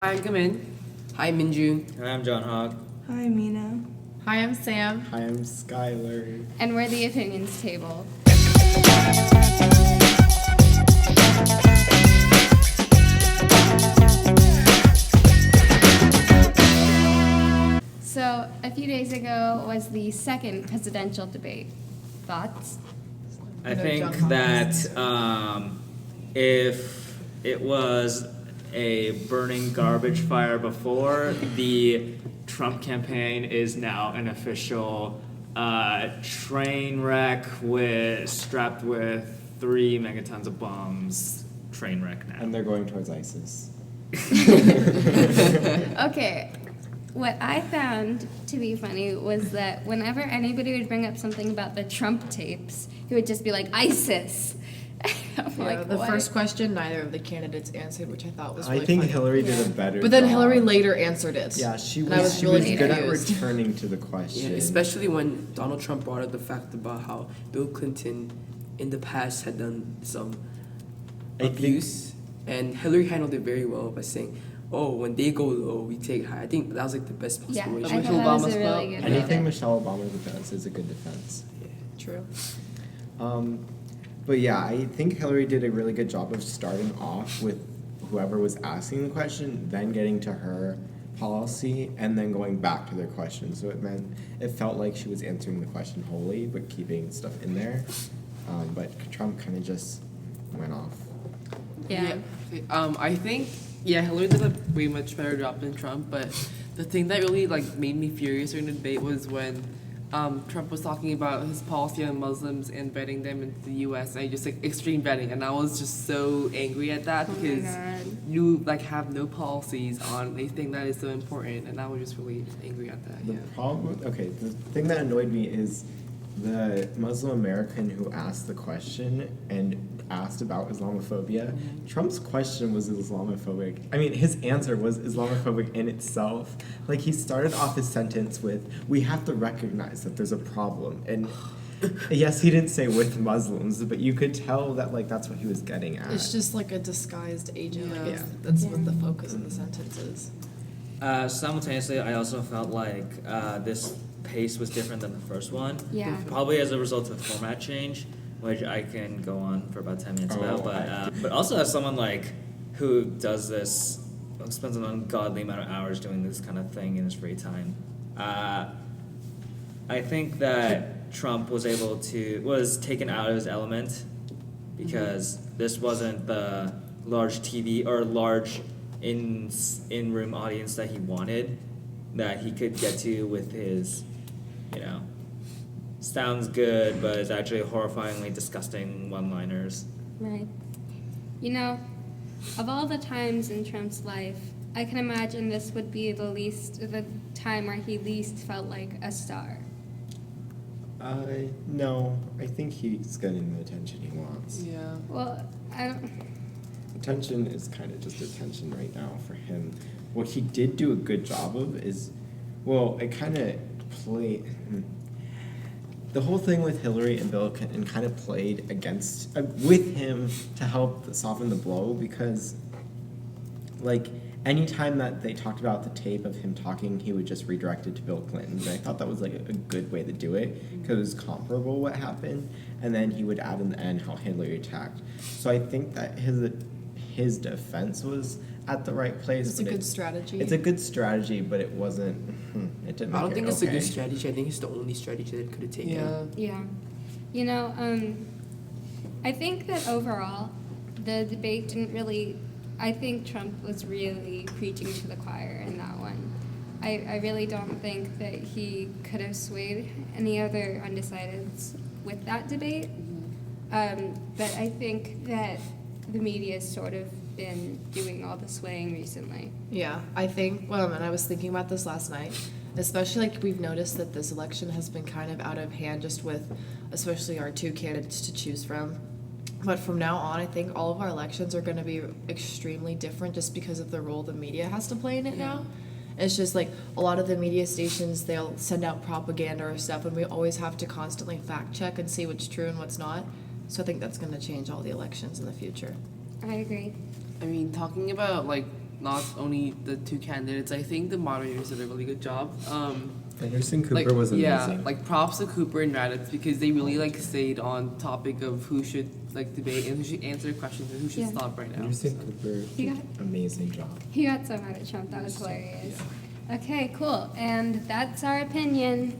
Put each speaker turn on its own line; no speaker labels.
Hi, I'm Gamin. Hi, Minjun.
Hi, I'm John Hogg.
Hi, Mina.
Hi, I'm Sam.
Hi, I'm Skylar.
And we're the Opinions Table. So, a few days ago was the second presidential debate. Thoughts?
I
know
think
John
that if it was a burning garbage fire before, the Trump campaign is now an official train wreck strapped with 3 megatons of bombs. Train wreck now.
And they're going towards ISIS.
Okay, what I found to be funny was that whenever anybody would bring up something about the Trump tapes, he would just be like, ISIS. I'm like,
The
what?
first question, neither of the candidates answered, which I thought was really
I think
funny.
Hillary did
Yeah.
a better
But then
job.
Hillary later answered it.
Yeah, she
And I
was
really
good at
confused.
returning to the
Yeah,
question.
especially when Donald Trump brought up the fact about how Bill Clinton in the past had done some
I think-
abuse, and Hillary handled it very well by saying, "Oh, when they go low, we take high." I think that was like the best
Yeah,
possible way.
I
to
thought that was a really good
Anything
method.
Michelle Obama does is a good defense.
True.
But yeah, I think Hillary did a really good job of starting off with whoever was asking the question, then getting to her policy, and then going back to their question. So it felt like she was answering the question wholly, but keeping stuff in there. But Trump kind of just went off.
Yeah.
I think Hillary did a way much better job than Trump. But the thing that really made me furious during the debate was when Trump was talking about his policy on Muslims and vetting them into the U.S. and just extreme vetting, and I was just so angry at that
Oh my
because
God.
you have no policies on anything that is so important, and I was just really angry at that.
The the thing that annoyed me is the Muslim American who asked the question and asked about Islamophobia. Trump's question was Islamophobic. I mean, his answer was Islamophobic in itself. Like, he started off his sentence with, "We have to recognize that there's a problem." And yes, he didn't say with Muslims, but you could tell that, that's what he was getting at.
It's just like a disguised agent.
Yeah.
Like
Yeah.
that's what the focus of the sentence is.
Simultaneously, I also felt like this pace was different than the first one.
Yeah.
Probably as a result of the format change, which I can go on for about 10 minutes about. But also as someone who does this, spends an ungodly amount of hours doing this kind of thing in his free time, I think that Trump was taken out of his element because this wasn't the large TV or large in-room audience that he wanted, that he could get to with his, sounds good, but it's actually horrifyingly disgusting one-liners.
Right. You know, of all the times in Trump's life, I can imagine this would be the time where he least felt like a star.
No, I think he's getting the attention he wants.
Yeah.
Well, I don't.
Attention is kind of just attention right now for him. What he did do a good job of is, it kind of played. The whole thing with Hillary and Bill Clinton kind of played with him to help soften the blow because, anytime that they talked about the tape of him talking, he would just redirect it to Bill Clinton. And I thought that was a good way to do it because it was comparable what happened. And then he would add in the end how Hillary attacked. So I think that his defense was at the right place.
It's a good strategy.
It's a good strategy, but it wasn't. It didn't.
I don't
make
think
it
it's a good
okay.
strategy. I think it's the only strategy that could have taken.
Yeah.
Yeah. You know, I think that overall, the debate didn't really. I think Trump was really preaching to the choir in that one. I really don't think that he could have swayed any other undecideds with that debate. But I think that the media's sort of been doing all the swaying recently.
Yeah, I think, and I was thinking about this last night, especially we've noticed that this election has been kind of out of hand just with especially our two candidates to choose from. But from now on, I think all of our elections are going to be extremely different just because of the role the media has to play in it now. It's just a lot of the media stations, they'll send out propaganda or stuff, and we always have to constantly fact check and see what's true and what's not. So I think that's going to change all the elections in the future.
I agree.
I mean, talking about not only the two candidates. I think the moderators did a really good job.
Anderson Cooper
Like,
was amazing.
yeah, like props to Cooper and Raditz because they really like stayed on topic of who should like debate and who should answer questions and who should
Yeah.
stop right now.
Anderson Cooper,
He got-
amazing job.
He got so mad at Trump. That was hilarious. Okay, cool. And that's our opinion.